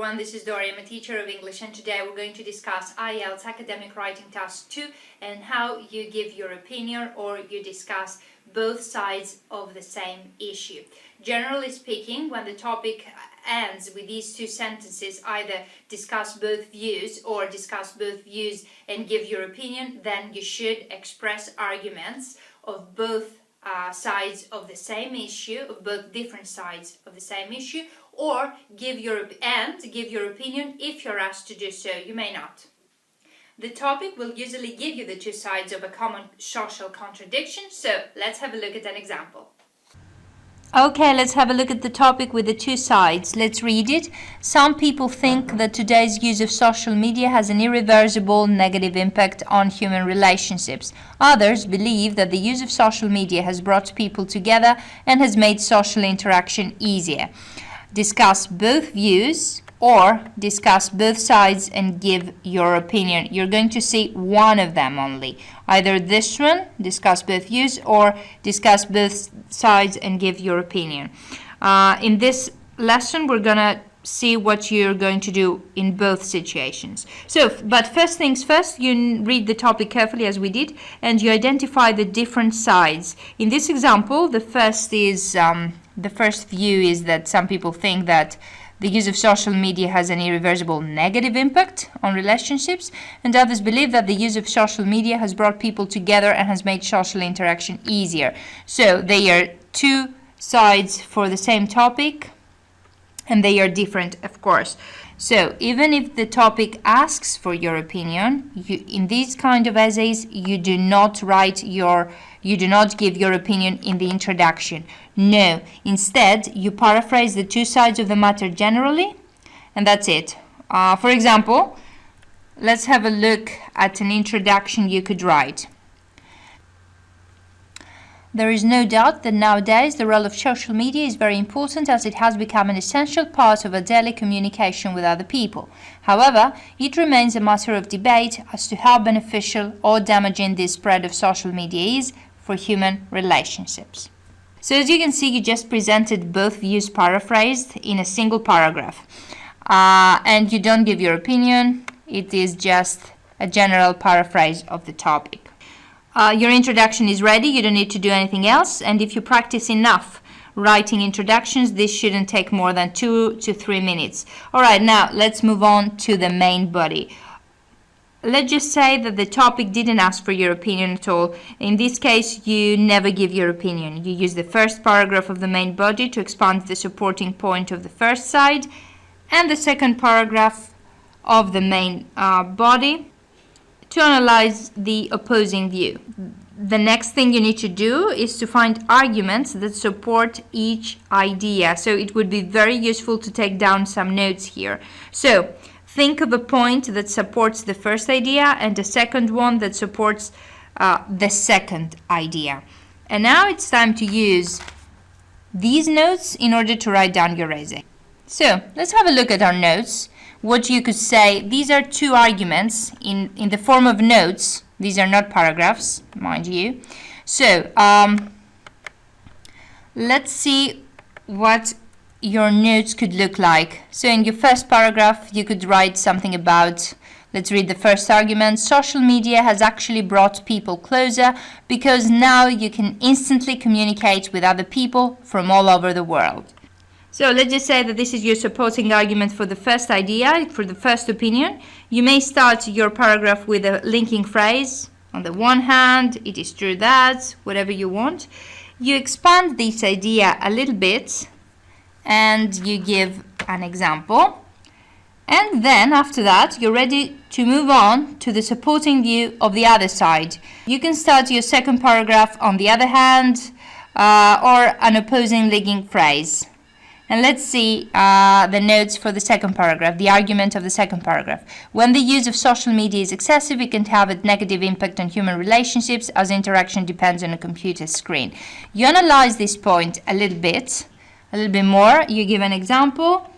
everyone, this is Dori. I'm a teacher of English, and today we're going to discuss IELTS Academic Writing Task 2 and how you give your opinion or you discuss both sides of the same issue. Generally speaking, when the topic ends with these two sentences, either discuss both views or discuss both views and give your opinion, then you should express arguments of both sides of the same issue, of both different sides of the same issue, or give your opinion if you're asked to do so. You may not. The topic will usually give you the two sides of a common social contradiction, so let's have a look at an example. Okay, let's have a look at the topic with the two sides. Let's read it. Some people think that today's use of social media has an irreversible negative impact on human relationships. Others believe that the use of social media has brought people together and has made social interaction easier. Discuss both views or discuss both sides and give your opinion. You're going to see one of them only. Either this one, discuss both views, or discuss both sides and give your opinion. In this lesson, we're going to see what you're going to do in both situations. But first things first, you read the topic carefully as we did, and you identify the different sides. In this example, the first view is that some people think that the use of social media has an irreversible negative impact on relationships, and others believe that the use of social media has brought people together and has made social interaction easier. So they are two sides for the same topic, and they are different, of course. So even if the topic asks for your opinion, in these kind of essays, you do not give your opinion in the introduction. No, instead, you paraphrase the two sides of the matter generally, and that's it. For example, let's have a look at an introduction you could write. There is no doubt that nowadays the role of social media is very important, as it has become an essential part of our daily communication with other people. However, it remains a matter of debate as to how beneficial or damaging this spread of social media is for human relationships. So as you can see, you just presented both views paraphrased in a single paragraph. And you don't give your opinion, it is just a general paraphrase of the topic. Your introduction is ready, you don't need to do anything else, and if you practice enough writing introductions, this shouldn't take more than 2 to 3 minutes. Alright, now let's move on to the main body. Let's just say that the topic didn't ask for your opinion at all. In this case, you never give your opinion. You use the first paragraph of the main body to expand the supporting point of the first side, and the second paragraph of the main body to analyze the opposing view. The next thing you need to do is to find arguments that support each idea. So it would be very useful to take down some notes here. So think of a point that supports the first idea and a second one that supports the second idea. And now it's time to use these notes in order to write down your essay. So let's have a look at our notes. What you could say, these are two arguments in the form of notes. These are not paragraphs, mind you. So let's see what your notes could look like. So in your first paragraph, you could write something about, let's read the first argument. Social media has actually brought people closer because now you can instantly communicate with other people from all over the world. So let's just say that this is your supporting argument for the first idea, for the first opinion. You may start your paragraph with a linking phrase. On the one hand, it is true that, whatever you want. You expand this idea a little bit and you give an example. And then after that, you're ready to move on to the supporting view of the other side. You can start your second paragraph on the other hand or an opposing linking phrase. And let's see the notes for the second paragraph, the argument of the second paragraph. When the use of social media is excessive, it can have a negative impact on human relationships as interaction depends on a computer screen. You analyze this point a little bit more. You give an example,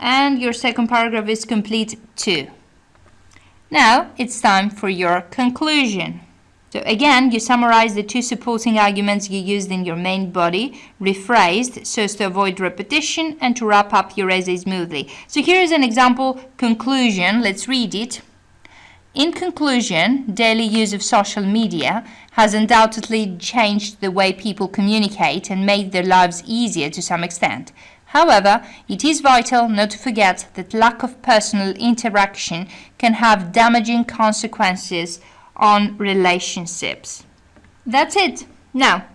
and your second paragraph is complete too. Now it's time for your conclusion. So again, you summarize the two supporting arguments you used in your main body, rephrased so as to avoid repetition and to wrap up your essay smoothly. So here is an example conclusion. Let's read it. In conclusion, daily use of social media has undoubtedly changed the way people communicate and made their lives easier to some extent. However, it is vital not to forget that lack of personal interaction can have damaging consequences on relationships. That's it. Now,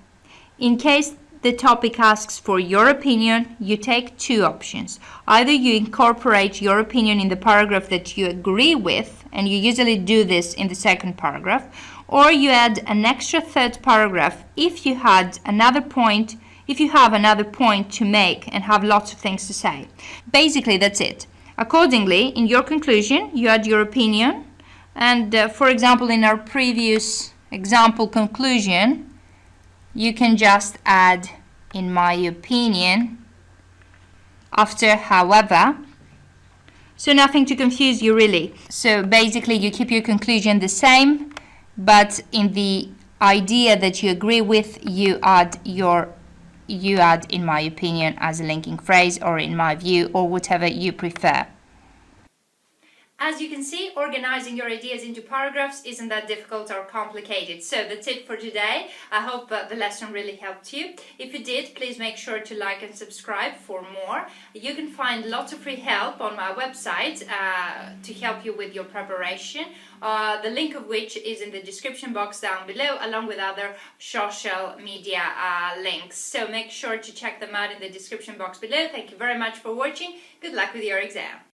in case the topic asks for your opinion, you take two options. Either you incorporate your opinion in the paragraph that you agree with, and you usually do this in the second paragraph, or you add an extra third paragraph if you have another point to make and have lots of things to say. Basically, that's it. Accordingly, in your conclusion, you add your opinion. And for example, in our previous example conclusion, you can just add, in my opinion, after however. So nothing to confuse you really. So basically, you keep your conclusion the same, but in the idea that you agree with, you add in my opinion as a linking phrase, or in my view, or whatever you prefer. As you can see, organizing your ideas into paragraphs isn't that difficult or complicated. So that's it for today. I hope the lesson really helped you. If you did, please make sure to like and subscribe for more. You can find lots of free help on my website to help you with your preparation, the link of which is in the description box down below, along with other social media links. So make sure to check them out in the description box below. Thank you very much for watching. Good luck with your exam.